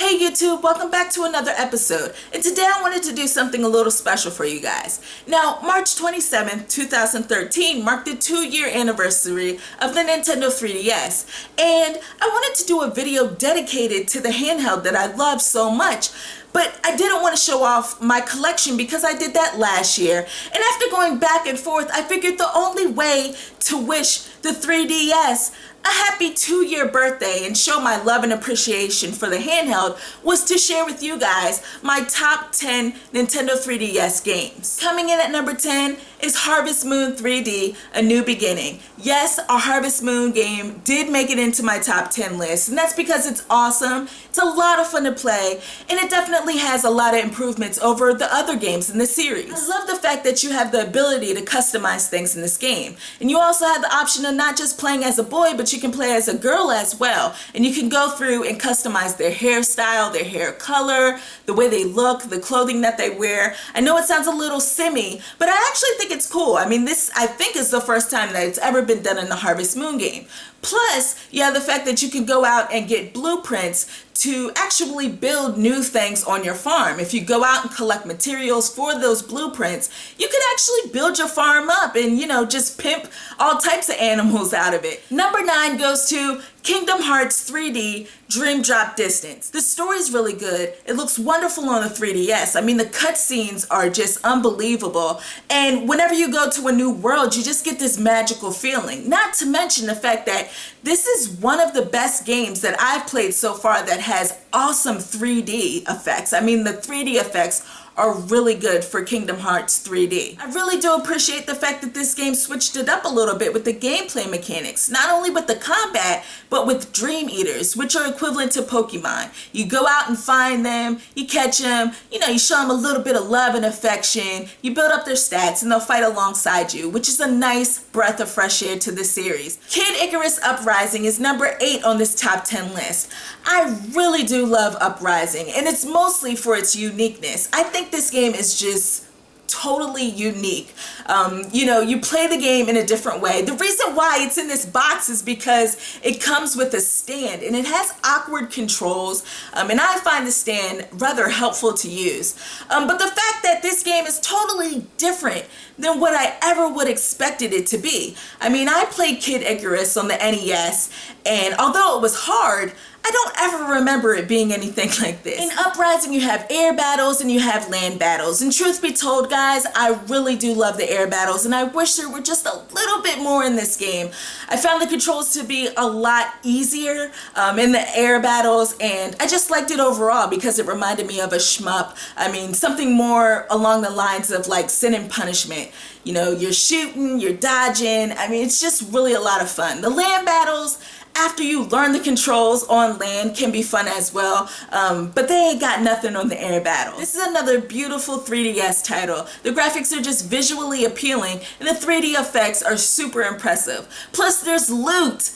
Hey YouTube, welcome back to another episode. And today I wanted to do something a little special for you guys. Now, March 27th, 2013 marked the 2-year anniversary of the Nintendo 3DS. And I wanted to do a video dedicated to the handheld that I love so much. But I didn't want to show off my collection because I did that last year. And after going back and forth, I figured the only way to wish the 3DS a happy 2-year birthday and show my love and appreciation for the handheld was to share with you guys my top 10 Nintendo 3DS games. Coming in at number 10 is Harvest Moon 3D, A New Beginning. Yes, our Harvest Moon game did make it into my top 10 list, and that's because it's awesome, it's a lot of fun to play, and it definitely has a lot of improvements over the other games in the series. I love the fact that you have the ability to customize things in this game, and you also have the option of not just playing as a boy, but you can play as a girl as well, and you can go through and customize their hairstyle, their hair color, the way they look, the clothing that they wear. I know it sounds a little simmy, but I actually think it's cool. I mean, this I think is the first time that it's ever been done in the Harvest Moon game. Plus, you have the fact that you can go out and get blueprints to actually build new things on your farm. If you go out and collect materials for those blueprints, you can actually build your farm up and, you know, just pimp all types of animals out of it. Number 9 goes to Kingdom Hearts 3D Dream Drop Distance. The story's really good. It looks wonderful on the 3DS. I mean, the cutscenes are just unbelievable. And whenever you go to a new world, you just get this magical feeling. Not to mention the fact that this is one of the best games that I've played so far that has awesome 3D effects. I mean, the 3D effects are really good for Kingdom Hearts 3D. I really do appreciate the fact that this game switched it up a little bit with the gameplay mechanics, not only with the combat, but with Dream Eaters, which are equivalent to Pokemon. You go out and find them, you catch them, you know, you show them a little bit of love and affection, you build up their stats, and they'll fight alongside you, which is a nice breath of fresh air to the series. Kid Icarus Uprising is number 8 on this top 10 list. I really do love Uprising, and it's mostly for its uniqueness. I think this game is just totally unique. You know, you play the game in a different way. The reason why it's in this box is because it comes with a stand and it has awkward controls, and I find the stand rather helpful to use. But the fact that this game is totally different than what I ever would expected it to be. I mean, I played Kid Icarus on the NES, and although it was hard, I don't ever remember it being anything like this. In Uprising, you have air battles and you have land battles. And truth be told, guys, I really do love the air battles, and I wish there were just a little bit more in this game. I found the controls to be a lot easier in the air battles, and I just liked it overall because it reminded me of a shmup. I mean, something more along the lines of like Sin and Punishment. You know, you're shooting, you're dodging. I mean, it's just really a lot of fun. The land battles, after you learn the controls on land, can be fun as well, but they ain't got nothing on the air battle. This is another beautiful 3DS title. The graphics are just visually appealing, and the 3D effects are super impressive. Plus, there's loot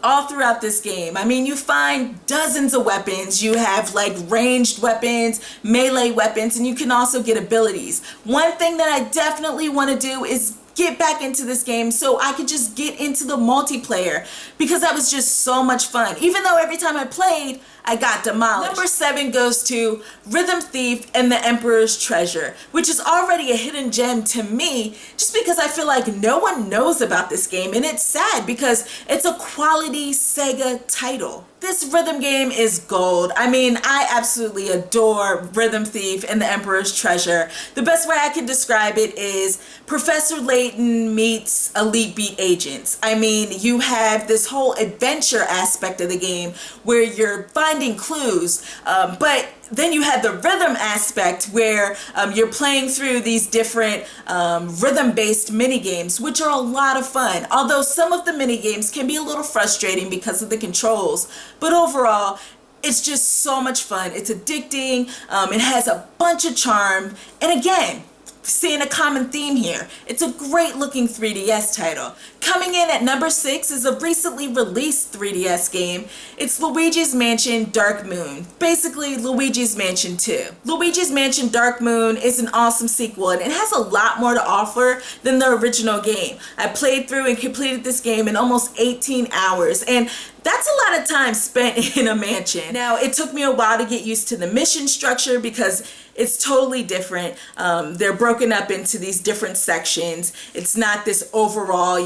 all throughout this game. I mean, you find dozens of weapons. You have like ranged weapons, melee weapons, and you can also get abilities. One thing that I definitely want to do is get back into this game so I could just get into the multiplayer, because that was just so much fun. Even though every time I played, I got demolished. Number 7 goes to Rhythm Thief and the Emperor's Treasure, which is already a hidden gem to me just because I feel like no one knows about this game, and it's sad because it's a quality Sega title. This rhythm game is gold. I mean, I absolutely adore Rhythm Thief and the Emperor's Treasure. The best way I can describe it is Professor Layton meets Elite Beat Agents. I mean, you have this whole adventure aspect of the game where you're finding clues, but then you have the rhythm aspect where you're playing through these different rhythm-based mini-games, which are a lot of fun. Although some of the mini-games can be a little frustrating because of the controls, but overall, it's just so much fun. It's addicting, it has a bunch of charm, and again, seeing a common theme here. It's a great looking 3DS title. Coming in at number 6 is a recently released 3DS game. It's Luigi's Mansion Dark Moon. Basically, Luigi's Mansion 2. Luigi's Mansion Dark Moon is an awesome sequel, and it has a lot more to offer than the original game. I played through and completed this game in almost 18 hours, and That's a lot of time spent in a mansion. Now, it took me a while to get used to the mission structure because it's totally different. They're broken up into these different sections. It's not this overall,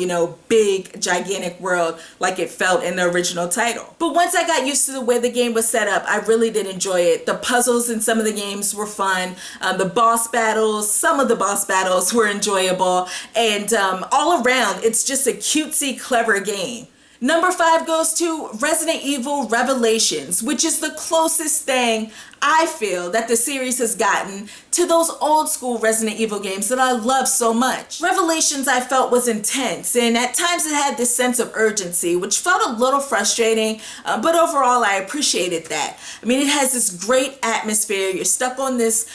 big, gigantic world like it felt in the original title. But once I got used to the way the game was set up, I really did enjoy it. The puzzles in some of the games were fun. Some of the boss battles were enjoyable. And all around, it's just a cutesy, clever game. Number 5 goes to Resident Evil Revelations, which is the closest thing I feel that the series has gotten to those old school Resident Evil games that I love so much. Revelations, I felt, was intense, and at times it had this sense of urgency, which felt a little frustrating, but overall I appreciated that. I mean, it has this great atmosphere. You're stuck on this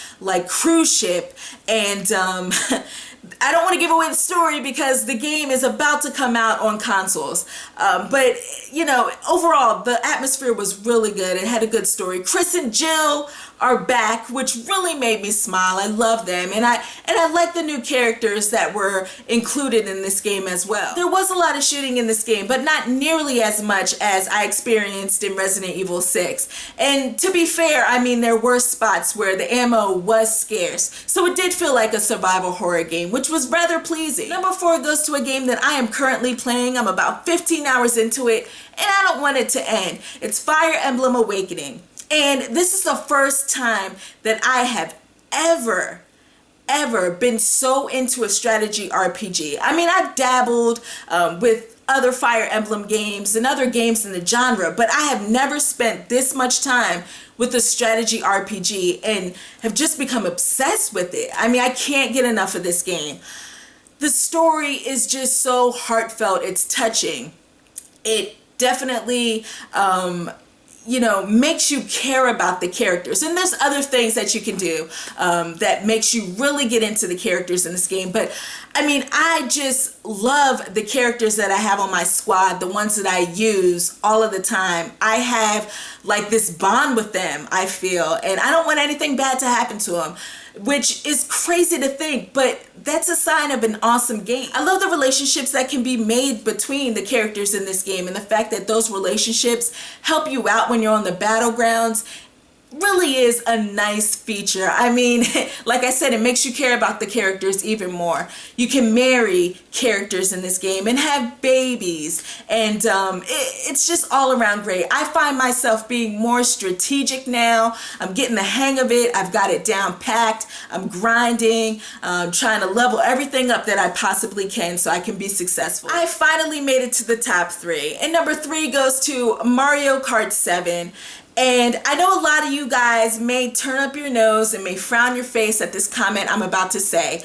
cruise ship, and I don't want to give away the story because the game is about to come out on consoles. But, overall, the atmosphere was really good. It had a good story. Chris and Jill are back, which really made me smile. I love them. And I like the new characters that were included in this game as well. There was a lot of shooting in this game, but not nearly as much as I experienced in Resident Evil 6. And to be fair, I mean, there were spots where the ammo was scarce. So it did feel like a survival horror game, which was rather pleasing. Number 4 goes to a game that I am currently playing. I'm about 15 hours into it, and I don't want it to end. It's Fire Emblem Awakening. And this is the first time that I have ever been so into a strategy RPG. I mean, I've dabbled with other Fire Emblem games and other games in the genre, but I have never spent this much time with a strategy RPG and have just become obsessed with it. I mean, I can't get enough of this game. The story is just so heartfelt. It's touching. It definitely makes you care about the characters. And there's other things that you can do that makes you really get into the characters in this game. But I mean, I just love the characters that I have on my squad, the ones that I use all of the time. I have this bond with them, I feel, and I don't want anything bad to happen to them, which is crazy to think, but that's a sign of an awesome game. I love the relationships that can be made between the characters in this game, and the fact that those relationships help you out when you're on the battlegrounds really is a nice feature. I mean, like I said, it makes you care about the characters even more. You can marry characters in this game and have babies, and it's just all around great. I find myself being more strategic now. I'm getting the hang of it. I've got it down packed. I'm grinding, trying to level everything up that I possibly can so I can be successful. I finally made it to the top 3, and number 3 goes to Mario Kart 7. And I know a lot of you guys may turn up your nose and may frown your face at this comment I'm about to say,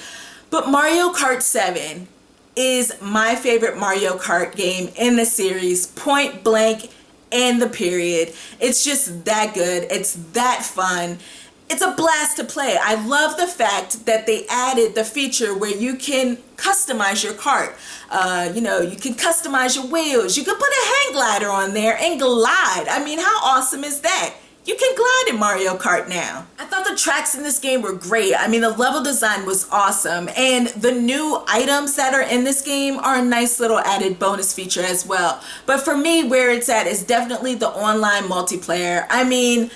but Mario Kart 7 is my favorite Mario Kart game in the series, point blank and the period. It's just that good. It's that fun. It's a blast to play. I love the fact that they added the feature where you can customize your kart. You can customize your wheels. You can put a hang glider on there and glide. I mean, how awesome is that? You can glide in Mario Kart now. I thought the tracks in this game were great. I mean, the level design was awesome. And the new items that are in this game are a nice little added bonus feature as well. But for me, where it's at is definitely the online multiplayer. I mean,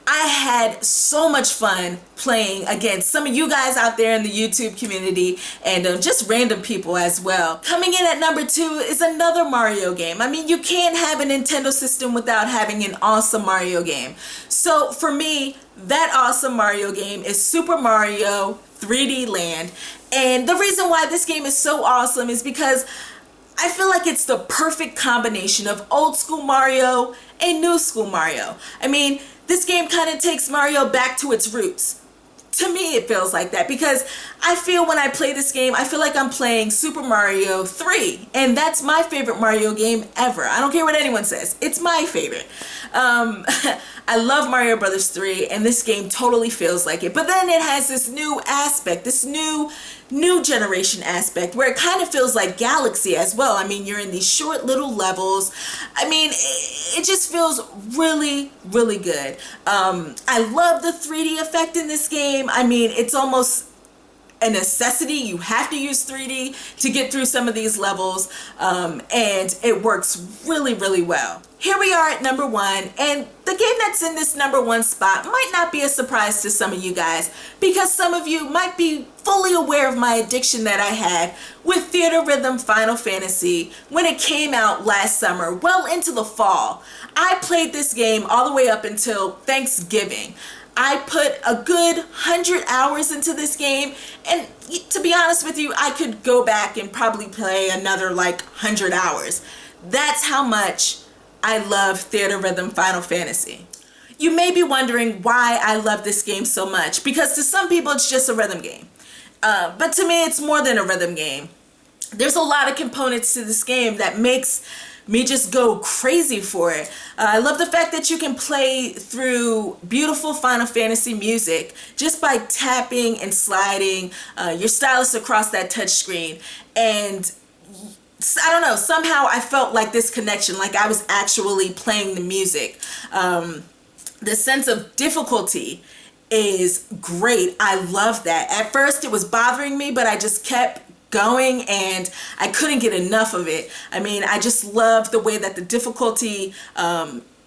I had so much fun playing against some of you guys out there in the YouTube community and just random people as well. Coming in at number 2 is another Mario game. I mean, you can't have a Nintendo system without having an awesome Mario game. So for me, that awesome Mario game is Super Mario 3D Land. And the reason why this game is so awesome is because I feel like it's the perfect combination of old school Mario and new school Mario. I mean, this game kind of takes Mario back to its roots. To me, it feels like that because I feel when I play this game, I feel like I'm playing Super Mario 3, and that's my favorite Mario game ever. I don't care what anyone says. It's my favorite. I love Mario Brothers 3, and this game totally feels like it. But then it has this new aspect, this new generation aspect where it kind of feels like Galaxy as well. I mean, you're in these short little levels. I mean, it just feels really, really good. I love the 3D effect in this game. I mean, it's almost a necessity. You have to use 3D to get through some of these levels, and it works really, really well. here we are at number 1, and the game that's in this number 1 spot might not be a surprise to some of you guys, because some of you might be fully aware of my addiction that I had with Theatrhythm Final Fantasy when it came out last summer, well into the fall. I played this game all the way up until Thanksgiving. I put a good 100 hours into this game, and to be honest with you, I could go back and probably play another like 100 hours. That's how much I love Theatrhythm Final Fantasy. You may be wondering why I love this game so much, because to some people it's just a rhythm game. But to me it's more than a rhythm game. There's a lot of components to this game that makes me just go crazy for it. I love the fact that you can play through beautiful Final Fantasy music just by tapping and sliding your stylus across that touch screen. And I don't know, somehow I felt like this connection, like I was actually playing the music. The sense of difficulty is great. I love that. At first it was bothering me, but I just kept going and I couldn't get enough of it. I mean, I just love the way that the difficulty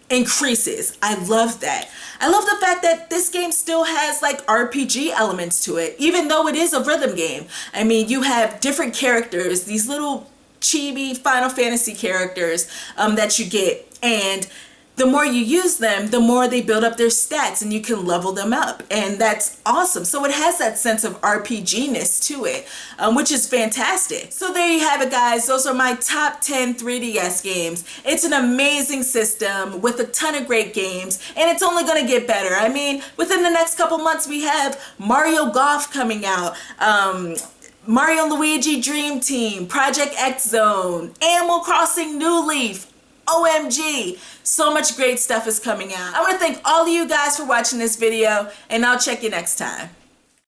increases. I love that. I love the fact that this game still has like RPG elements to it, even though it is a rhythm game. I mean, you have different characters, these little chibi Final Fantasy characters that you get, and the more you use them, the more they build up their stats and you can level them up, and that's awesome. So it has that sense of RPG-ness to it, which is fantastic. So there you have it, guys. Those are my top 10 3DS games. It's an amazing system with a ton of great games, and it's only going to get better. I mean, within the next couple months we have Mario Golf coming out, Mario and Luigi Dream Team, Project X Zone, Animal Crossing New Leaf. OMG, so much great stuff is coming out. I want to thank all of you guys for watching this video, and I'll check you next time.